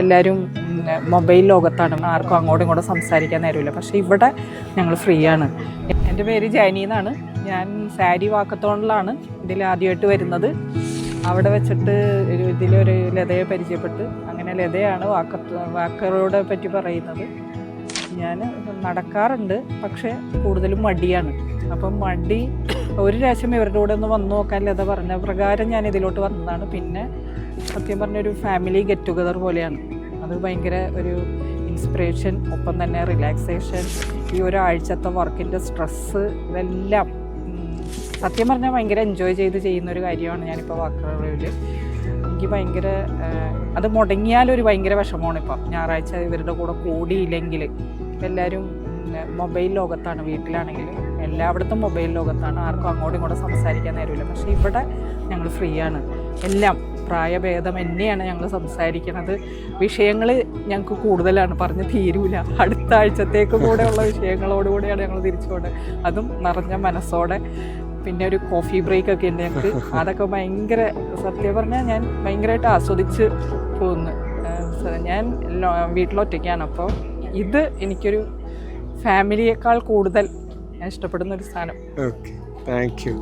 എല്ലാവരും മൊബൈൽ ലോകത്താണ്, ആർക്കും അങ്ങോട്ടും ഇങ്ങോട്ടും സംസാരിക്കാൻ നേരമില്ല. പക്ഷേ ഇവിടെ ഞങ്ങൾ ഫ്രീ ആണ്. എൻ്റെ പേര് ജാനി എന്നാണ്. ഞാൻ സാരി വാക്കത്തോണിലാണ് ഇതിൽ ആദ്യമായിട്ട് വരുന്നത്. അവിടെ വെച്ചിട്ട് ഇതിലൊരു ലതയെ പരിചയപ്പെട്ട് അങ്ങനെ ലതയാണ് വാക്കറോടെ പറ്റി പറയുന്നത്. ഞാൻ നടക്കാറുണ്ട്, പക്ഷേ കൂടുതലും മടിയാണ്. അപ്പം മടി ഒരു പ്രാവശ്യം ഇവരുടെ കൂടെ ഒന്ന് വന്നു നോക്കാൻ ലത പറഞ്ഞ പ്രകാരം ഞാൻ ഇതിലോട്ട് വന്നതാണ്. പിന്നെ സത്യം പറഞ്ഞൊരു ഫാമിലി ഗെറ്റ് ടുഗദർ പോലെയാണ്. അത് ഭയങ്കര ഒരു ഇൻസ്പിറേഷൻ, ഒപ്പം തന്നെ റിലാക്സേഷൻ, ഈ ഒരാഴ്ചത്തെ വർക്കിൻ്റെ സ്ട്രെസ്സ്, ഇതെല്ലാം സത്യം പറഞ്ഞാൽ ഭയങ്കര എൻജോയ് ചെയ്ത് ചെയ്യുന്നൊരു കാര്യമാണ് ഞാനിപ്പോൾ വാക്കറയിൽ. എനിക്ക് ഭയങ്കര അത് മുടങ്ങിയാലൊരു ഭയങ്കര വിഷമമാണ്. ഇപ്പം ഞായറാഴ്ച ഇവരുടെ കൂടെ കൂടിയില്ലെങ്കിൽ എല്ലാവരും മൊബൈൽ ലോകത്താണ്. വീട്ടിലാണെങ്കിലും എല്ലായിടത്തും മൊബൈൽ ലോകത്താണ്, ആർക്കും അങ്ങോട്ടും ഇങ്ങോട്ടും സംസാരിക്കാൻ നേരമില്ല. പക്ഷേ ഇവിടെ ഞങ്ങൾ ഫ്രീ ആണ്. എല്ലാം പ്രായഭേദം എന്നെയാണ് ഞങ്ങൾ സംസാരിക്കുന്നത്. വിഷയങ്ങൾ ഞങ്ങൾക്ക് കൂടുതലാണ്, പറഞ്ഞ് തീരൂല. അടുത്ത ആഴ്ചത്തേക്ക് കൂടെയുള്ള വിഷയങ്ങളോടുകൂടിയാണ് ഞങ്ങൾ തിരിച്ചുകൊണ്ട്, അതും നിറഞ്ഞ മനസ്സോടെ. പിന്നെ ഒരു കോഫി ബ്രേക്ക് ഒക്കെ ഉണ്ട് ഞങ്ങൾക്ക്. അതൊക്കെ ഭയങ്കര സത്യം പറഞ്ഞാൽ ഞാൻ ഭയങ്കരമായിട്ട് ആസ്വദിച്ച് പോകുന്നു. ഞാൻ വീട്ടിലൊറ്റയ്ക്കാണ്. അപ്പോൾ ഇത് എനിക്കൊരു ഫാമിലിയേക്കാൾ കൂടുതൽ ഞാൻ ഇഷ്ടപ്പെടുന്ന ഒരു സ്ഥാനം. Okay, thank you.